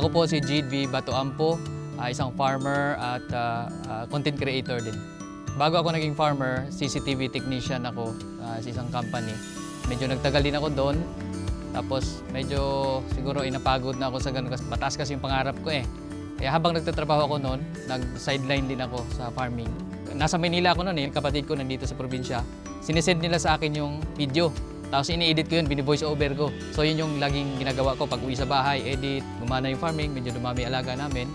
Ako po si JV Batoampo, isang farmer at content creator din. Bago ako naging farmer, CCTV technician ako sa isang company. Medyo nagtagal din ako doon. Tapos medyo siguro inapagod na ako sa ganun kasi mataas kasi yung pangarap ko eh. Kaya habang nagtatrabaho ako noon, nag-sideline din ako sa farming. Nasa Manila ako noon eh, kapatid ko nandito sa probinsya. Sinesend nila sa akin yung video. Tapos ini-edit ko yun, bini-voice over ko. So yun yung laging ginagawa ko pag uwi sa bahay, edit, gumana yung farming, medyo dumami alaga namin.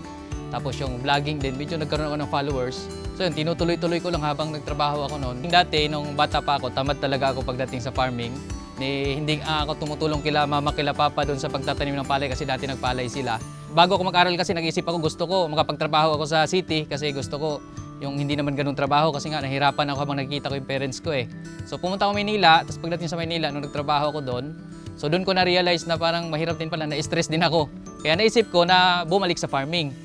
Tapos yung vlogging din, medyo nagkaroon ako ng followers. So yun, tinutuloy-tuloy ko lang habang nagtrabaho ako noon. Dati, nung bata pa ako, tamad talaga ako pagdating sa farming. Hindi ako tumutulong kila mama, kila papa doon sa pagtatanim ng palay kasi dati nagpalay sila. Bago ako mag-aral kasi nag-isip ako, gusto ko makapagtrabaho ako sa city kasi gusto ko yung hindi naman ganung trabaho kasi nga nahirapan ako habang nakikita ko yung parents ko eh. So pumunta ako Maynila, tapos pagdating sa Maynila, nung nagtrabaho ako doon, so doon ko na-realize na parang mahirap din pala, na-stress din ako. Kaya naisip ko na bumalik sa farming.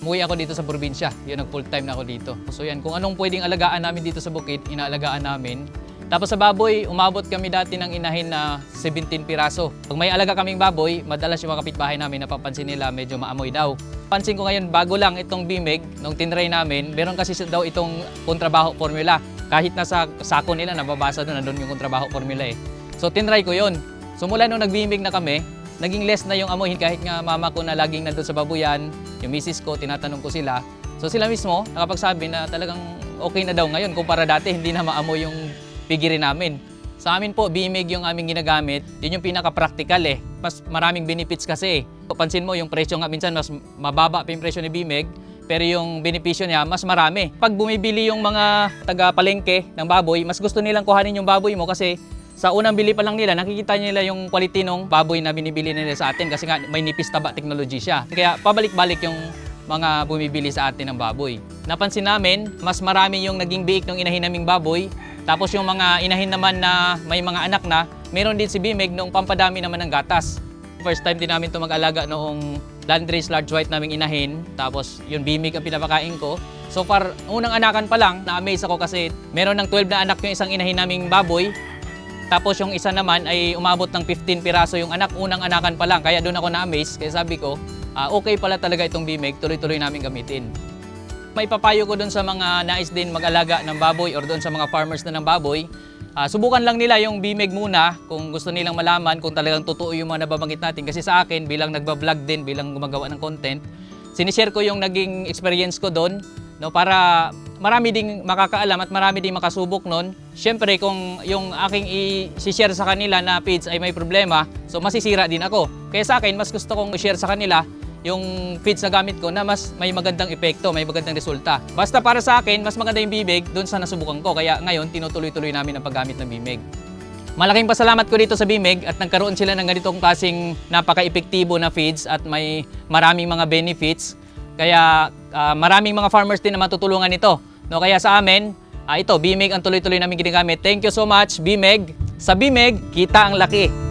Umuwi ako dito sa probinsya, yun, nag-full-time na ako dito. So yan, kung anong pwedeng alagaan namin dito sa bukid, inaalagaan namin. Tapos sa baboy, umabot kami dati ng inahin na 17 piraso. Pag may alaga kaming baboy, madalas yung mga kapitbahay namin napapansin nila medyo maamoy daw. Pansin ko ngayon, bago lang itong bimeg, nung tinry namin, meron kasi daw itong kontrabaho formula. Kahit nasa sako nila, nababasa doon, nandun yung kontrabaho formula eh. So tinry ko yun. So mula nung nagbimeg na kami, naging less na yung amoy kahit nga mama ko na laging nandun sa babuyan, yung misis ko, tinatanong ko sila. So sila mismo nakapagsabi na talagang okay na daw ngayon kumpara dati, hindi na maamoy yung pigirin namin. Sa amin po, bimeg yung aming ginagamit. Yun yung pinaka-practical eh. Mas maraming benefits kasi. Pansin mo yung presyo nga minsan mas mababa pa yung presyo ni bimeg, pero yung benepisyo niya mas marami. Pag bumibili yung mga taga-palengke ng baboy, mas gusto nilang kuhanin yung baboy mo kasi sa unang bili pa lang nila, nakikita nila yung quality ng baboy na binibili nila sa atin kasi nga may nipis taba technology siya. Kaya pabalik-balik yung mga bumibili sa atin ng baboy. Napansin namin, mas marami yung naging biik ng inahin naming baboy. Tapos yung mga inahin naman na may mga anak na, meron din si bimeg noong pampadami naman ng gatas. First time din namin ito mag-alaga noong Landrace large white naming inahin. Tapos yung bimeg ang pinapakain ko. So far, unang anakan pa lang, na-amaze ako kasi meron ng 12 na anak yung isang inahin naming baboy. Tapos yung isa naman ay umabot ng 15 piraso yung anak, unang anakan pa lang. Kaya doon ako na-amaze, kaya sabi ko, okay pala talaga itong bimeg, tuloy-tuloy namin gamitin. May papayo ko doon sa mga nais din mag-alaga ng baboy or doon sa mga farmers na ng baboy. Subukan lang nila yung bimeg muna kung gusto nilang malaman kung talagang totoo yung mga nababanggit natin. Kasi sa akin, bilang nagbablog din, bilang gumagawa ng content, sinishare ko yung naging experience ko doon, no, para marami ding makakaalam at marami ding makasubok noon. Siyempre, kung yung aking i-share sa kanila na feeds ay may problema, so masisira din ako. Kaya sa akin, mas gusto kong i-share sa kanila yung feeds na gamit ko na mas may magandang epekto, may magandang resulta. Basta para sa akin, mas maganda yung bimeg doon sa nasubukan ko. Kaya ngayon, tinutuloy-tuloy namin ang paggamit ng bimeg. Malaking pasalamat ko dito sa bimeg at nagkaroon sila ng ganitong klaseng napaka-epektibo na feeds at may maraming mga benefits. Kaya maraming mga farmers din na matutulungan nito. No, kaya sa amin, ito, bimeg ang tuloy-tuloy namin ginagamit. Thank you so much, bimeg. Sa bimeg, kita ang laki.